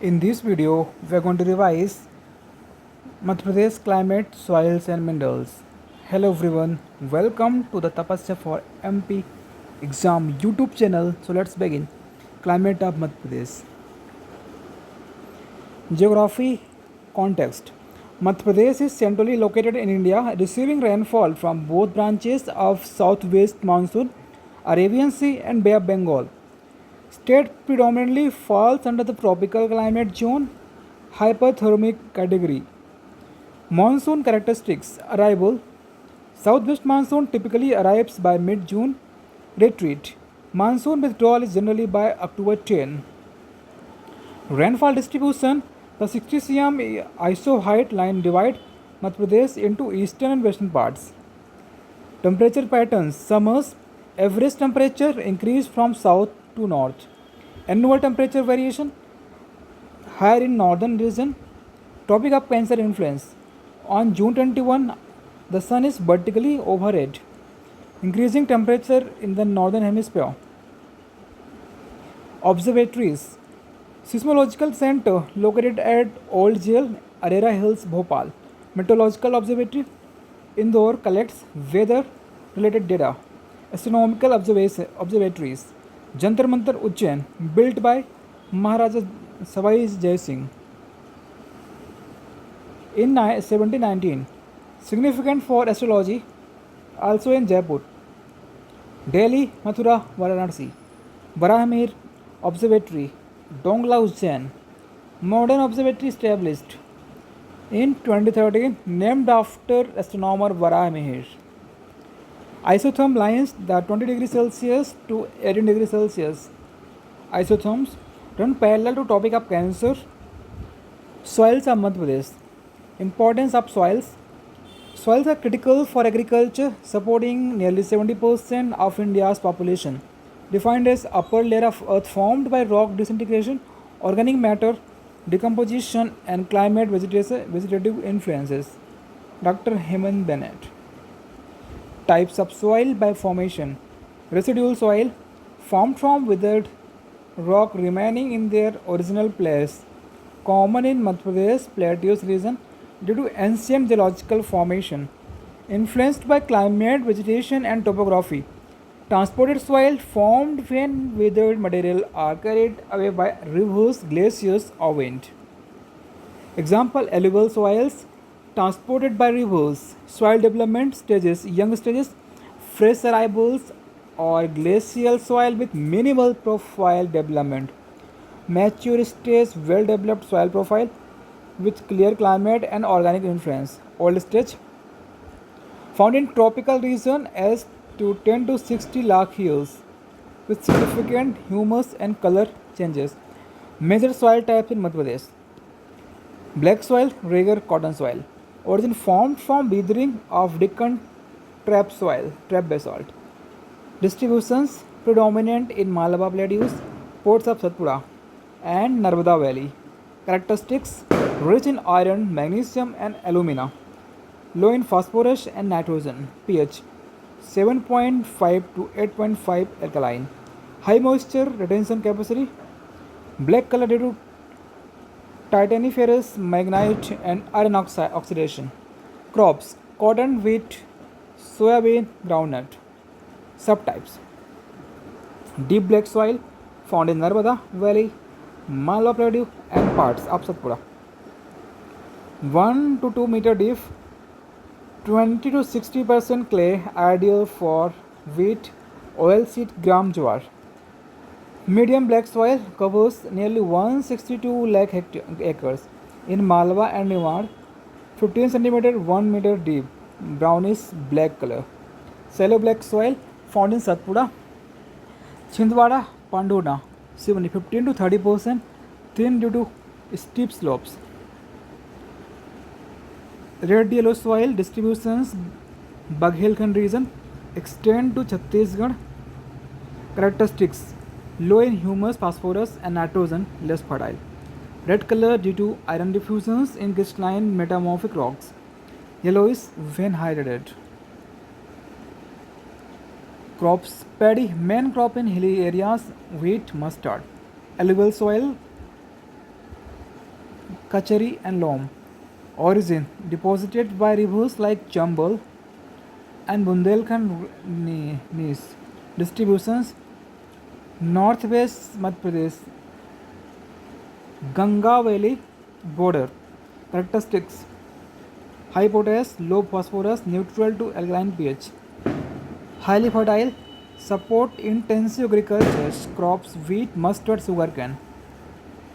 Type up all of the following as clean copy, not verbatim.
In this video, we are going to revise Madhya Pradesh climate, soils and minerals. Hello everyone, welcome to the Tapasya for MP exam YouTube channel. So let's begin. Climate of Madhya Pradesh. Geography context. Madhya Pradesh is centrally located in India, receiving rainfall from both branches of southwest monsoon, Arabian Sea and Bay of Bengal. State predominantly falls under the tropical climate zone, hyperthermic category. Monsoon characteristics. Arrival. Southwest monsoon typically arrives by mid-June. Retreat. Monsoon withdrawal is generally by October 10. Rainfall distribution. The 60 cm ISO height line divide Madhya Pradesh into eastern and western parts. Temperature patterns. Summers. Average temperature increase from south to north. Annual temperature variation higher in northern region. Tropic of Cancer influence. On June 21, the sun is vertically overhead, increasing temperature in the northern hemisphere. Observatories. Seismological Center located at Old Jail, Arera Hills, Bhopal. Meteorological Observatory, Indore collects weather related data. Astronomical observatories. Jantar Mantar Ujjain, built by Maharaja Savai Jai Singh in 1719. Significant for astrology, also in Jaipur. Delhi, Mathura, Varanasi. Barahmir Observatory, Dongla Ujjain. Modern observatory established in 2013, named after astronomer Barahmir. Isotherm lines, the 20 degrees Celsius to 18 degrees Celsius. Isotherms run parallel to Tropic of Cancer. Soils of Madhya Pradesh. Importance of soils. Soils are critical for agriculture, supporting nearly 70% of India's population. Defined as upper layer of earth formed by rock disintegration, organic matter, decomposition, and climate vegetative influences. Dr. Hemant Bennett. Types of soil by formation. Residual soil formed from withered rock remaining in their original place. Common in Madhya Pradesh plateaus region due to ancient geological formation. Influenced by climate, vegetation and topography. Transported soil formed when withered material are carried away by rivers, glaciers or wind. Example, alluvial soils transported by rivers. Soil development stages, young stages, fresh arrivals or glacial soil with minimal profile development. Mature stage, well developed soil profile with clear climate and organic influence. Old stage found in tropical region as to 10 to 60 lakh years with significant humus and color changes. Major soil types in Madhya Pradesh. Black soil, Rager cotton soil. Origin formed from weathering of Deccan trap soil, trap basalt. Distributions predominant in Malabar plateaus, ports of Satpura and Narmada Valley. Characteristics rich in iron, magnesium and alumina. Low in phosphorus and nitrogen. pH 7.5 to 8.5 alkaline. High moisture retention capacity. Black color due to titaniferous magnetite and iron oxidation. Crops cotton, wheat, soybean, groundnut. Subtypes. Deep black soil found in Narmada Valley, Malwa Plateau and parts of Satpura. 1 to 2 meter deep, 20 to 60% clay, ideal for wheat, oilseed, gram jowar. Medium black soil covers nearly 162 lakh acres in Malwa and Niwar, 15 cm 1 meter deep, brownish black color. Shallow black soil found in Satpura, Chhindwara, Pandona, 15 to 30% thin due to steep slopes. Red yellow soil distributions Baghelkhand region extend to Chhattisgarh. Characteristics low in humus, phosphorus and nitrogen, less fertile. Red color due to iron diffusions in crystalline metamorphic rocks. Yellowish when hydrated. Crops paddy, main crop in hilly areas, wheat, mustard. Alluvial soil Kachari and Lom. Origin deposited by rivers like Chambal and Bundelkhand Nis. Distributions Northwest Madhya Pradesh, Ganga Valley border. Characteristics high potash, low phosphorus, neutral to alkaline pH. Highly fertile, support intensive agriculture, crops wheat, mustard, sugarcane.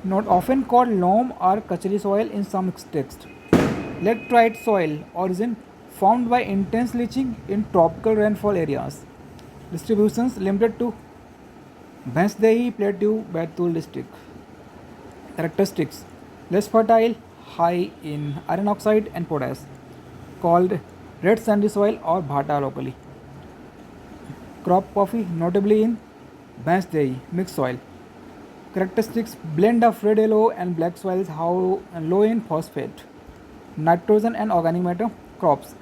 Not often called loam or kachari soil in some texts. Laterite soil, origin formed by intense leaching in tropical rainfall areas. Distributions limited to Bhansdehi Plateau, Baitul district. Characteristics less fertile, high in iron oxide and potash, called red sandy soil or bhata locally. Crop coffee, notably in Bhansdehi, mixed soil. Characteristics blend of red, yellow, and black soils, low in phosphate, nitrogen, and organic matter. Crops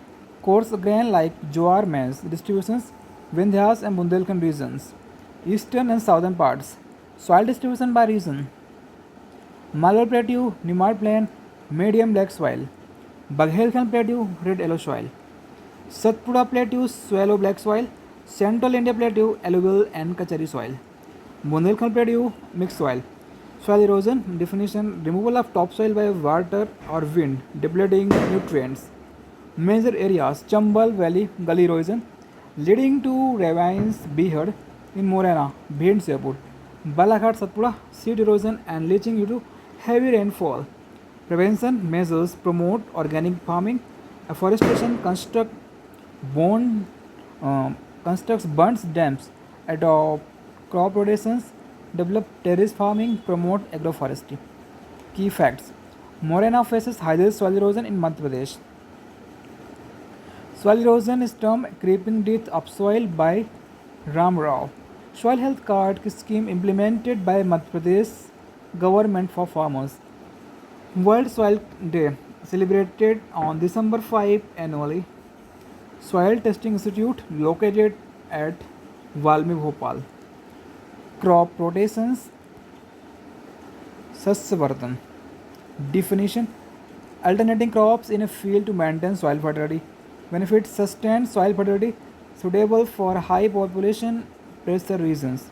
coarse grain like jowar, maize. Distributions Vindhyas and Bundelkhand regions, eastern and southern parts. Soil distribution by region Malwar Plateau, Nimar Plain, medium black soil. Baghelkhand Plateau, red yellow soil. Satpura Plateau, swallow black soil. Central India Plateau, alluvial and kachari soil. Bundelkhand Plateau, mixed soil. Soil erosion definition removal of topsoil by water or wind, depleting nutrients. Major areas Chambal Valley, gully erosion, leading to ravines, Bihar in Morena, Bhind Jaipur. Balaghat Satpura, seed erosion and leaching due to heavy rainfall. Prevention measures promote organic farming, afforestation, bond, constructs bunds dams, adopt crop rotations, develop terrace farming, promote agroforestry. Key facts Morena faces highest soil erosion in Madhya Pradesh. Soil erosion is termed creeping death of soil by Ram Rao. Soil health card scheme implemented by Madhya Pradesh government for farmers. World Soil Day celebrated on December 5 annually. Soil Testing Institute located at Valmi Bhopal. Crop rotations Sasyavardhan. Definition alternating crops in a field to maintain soil fertility. Benefits sustained soil fertility suitable for high population pressure regions.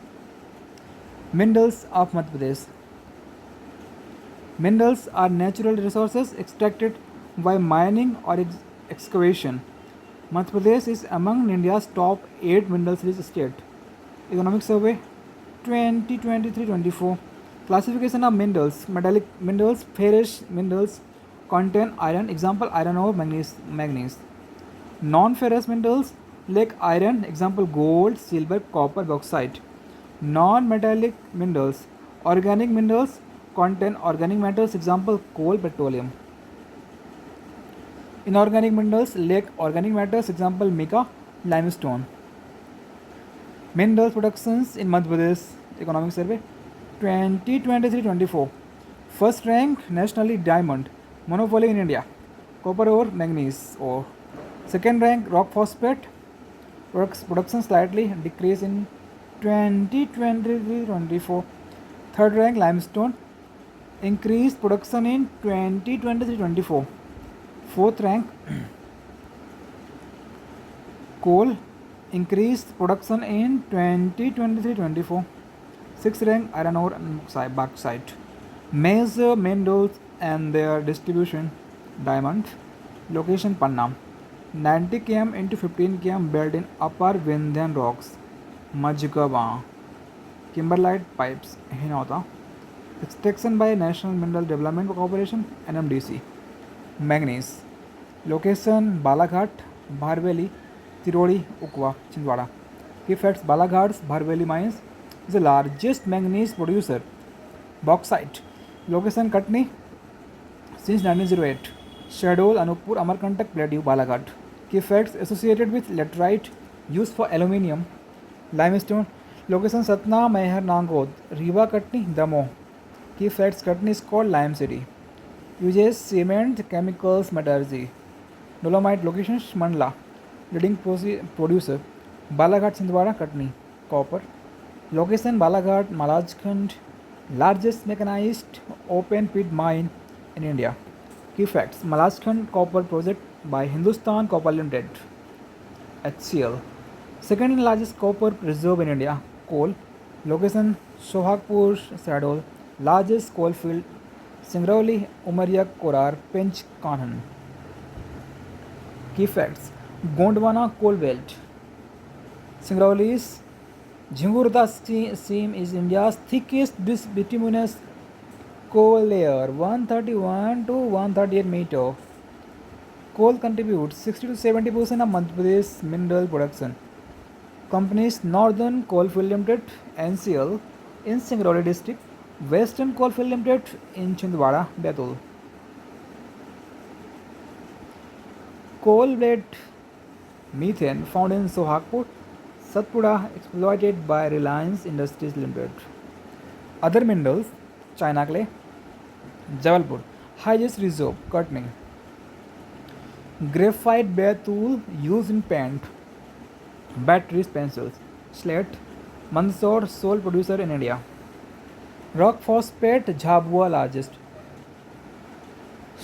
Minerals of Madhya Pradesh. Minerals are natural resources extracted by mining or excavation. Madhya Pradesh is among India's top 8 minerals rich state. Economic Survey 2023-24. Classification of minerals. Metallic minerals, ferrous minerals contain iron. Example iron ore, manganese. Non-ferrous minerals like iron. Example gold, silver, copper, bauxite. Non-metallic minerals. Organic minerals contain organic matters. Example coal, petroleum. Inorganic minerals like organic matters. Example mica, limestone. Minerals productions in Madhya Pradesh. Economic Survey 2023-24. First rank nationally diamond, monopoly in India. Copper ore, manganese ore. Second rank rock phosphate. Production slightly decrease in 2023-24. Third rank limestone. Increased production in 2023-24. Fourth rank coal. Increased production in 2023-24. Sixth rank iron ore and bauxite. Major minerals and their distribution. Diamond. Location Panna. 90 km into 15 km belt in upper Vindhyan rocks. Majgawa. Kimberlite pipes. Hinauta. Extraction by National Mineral Development Corporation NMDC. Manganese. Location Balaghat, Bharveli, Tirodi, Ukwa, Chindwara. Key facts Balaghat's Bharveli mines is the largest manganese producer. Bauxite. Location Katni since 1908. Shahdol, Anuppur, Amarkantak Plateau, Balaghat. Key facts associated with laterite used for aluminium. Limestone. Location Satna, Meher, Nangod, Rewa, Katni, Damoh. Key facts Katni is called Lime City. Uses cement, chemicals, metallurgy. Dolomite locations Mandla, leading producer. Balaghat, Chindwara, Katni, copper. Location Balaghat, Malajkhand, largest mechanized open pit mine. in India. Key facts: Malachkhand Copper Project by Hindustan Copper Limited (HCL). Second largest copper reserve in India. Coal. Location: Sohagpur, Shahdol. Largest coal field: Singrauli, Umaria, Korar, Pench, Kanhan. Key facts: Gondwana Coal Belt. Singrauli's Jhingurda seam is India's thickest bituminous coal layer, 131 to 138 meter. Coal contributes 60 to 70% of Madhya Pradesh mineral production. Companies: Northern Coalfield Limited (NCL) in Singrauli district, Western Coalfield Limited in Chhindwara, Betul. Coal bed methane found in Sohagpur, Satpura exploited by Reliance Industries Limited. Other minerals: China clay, Jabalpur, highest reserve, Katni. Graphite bare tool used in paint, batteries, pencils. Slate, Mandsaur, sole producer in India. Rock phosphate, Jhabua largest.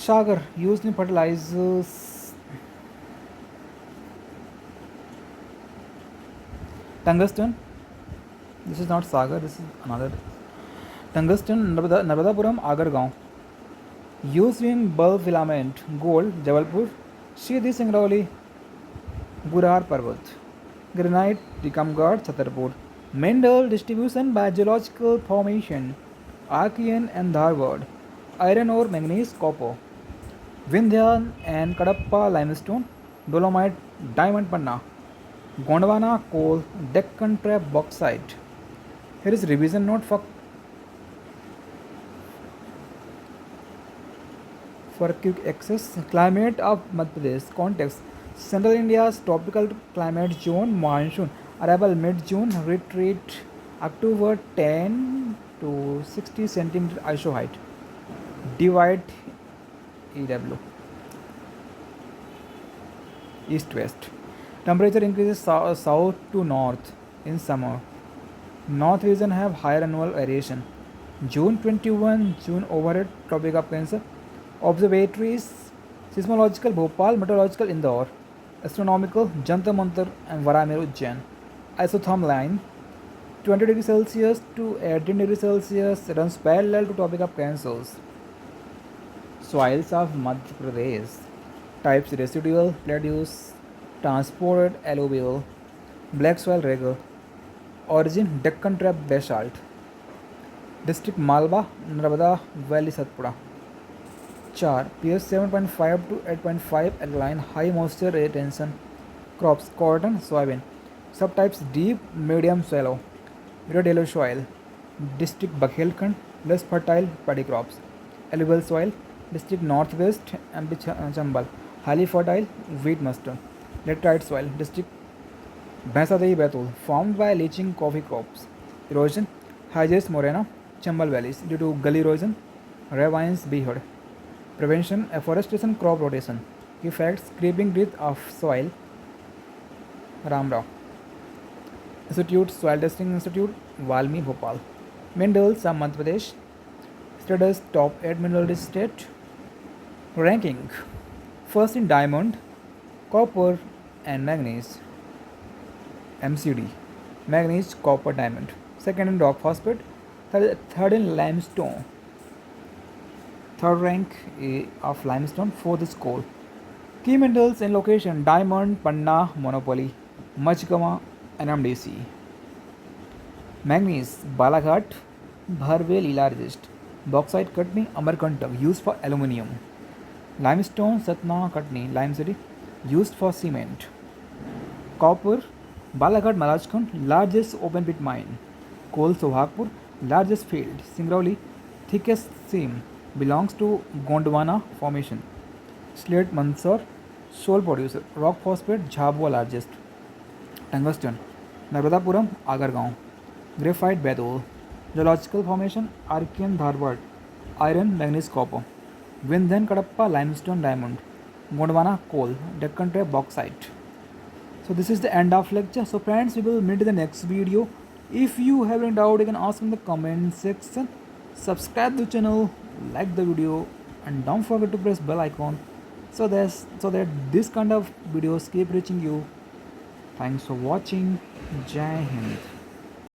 Sagar, used in fertilizers. Tungsten, this is not Sagar, this is another. Tungsten, Narmadapuram, Agargaon. Used in bulb filament. Gold, Jabalpur. Shri Singrauli, Burar Parvat. Granite, Tikamgarh, Chhatarpur. Mineral distribution by geological formation: Archean and Dharwad. Iron ore, manganese, copper. Vindhyan and Kadapa limestone, dolomite, diamond panna. Gondwana coal, Deccan trap bauxite. Here is revision note for quick access. Climate of Madhya Pradesh. Context: Central India's tropical climate zone, monsoon. Arrival mid-June, retreat October 10 to 60 cm iso height. Divide EW. East-west. Temperature increases south to north in summer. North region have higher annual variation. June 21, June overhead, Tropic of Cancer. Observatories: Seismological Bhopal, Meteorological Indore. Astronomical Jantar Mantar and Varamir Ujjain. Isotherm line 20 degrees Celsius to 18 degrees Celsius runs parallel to Tropic of Cancers. Soils of Madhya Pradesh. Types: residual, plateaus, transported alluvial, black soil regular. Origin: Deccan trap basalt. District: Malwa, Narmada Valley, Satpura. Char pH 7.5 to 8.5, alkaline, high moisture retention. Crops: cotton, soybean. Subtypes: deep, medium, shallow. Red yellow soil. District: Bakhelkhand, less fertile, paddy crops. Alluvial soil. District: Northwest MP Chambal, highly fertile, wheat, mustard. Laterite soil. District: Bhaisadai, Betul, formed by leaching coffee crops. Erosion: Highest Morena, Chambal valleys due to gully erosion. Ravines, Bihar. Prevention: afforestation, crop rotation. Effects: creeping drift of soil. Ramrao. Institute: Soil Testing Institute, Valmi, Bhopal. Minerals of Madhya Pradesh. Status: top 8 mineral state. Ranking: first in diamond, copper and manganese. MCD: manganese, copper, diamond. Second in rock phosphate. Third in limestone. Third rank of limestone. Fourth is coal. Key minerals and location: diamond, Panna, Monopoly, Majgama, NMDC. Manganese: Balaghat, Bharveli largest. Bauxite: Katni, Amarkantak, used for aluminium. Limestone: Satna, Katni, Lime City, used for cement. Copper: Balaghat, Malachkhand, largest open pit mine. Coal: Sohagpur, largest field. Singrauli, thickest seam, belongs to Gondwana formation. Slate: Mandsaur, sole producer. Rock phosphate: Jhabua largest. Tungsten: Narmadapuram, Agargaon. Graphite: Betul. Geological formation: Archean, Dharwad. Iron, manganese, copper. Vindhyan, Kadapa, limestone, diamond. Gondwana, coal. Deccan trap, bauxite. So this is the end of lecture. So friends, we will meet in the next video. If you have any doubt, you can ask in the comment section. Subscribe the channel, like the video, and don't forget to press bell icon so that this kind of videos keep reaching you. Thanks for watching. Jai Hind.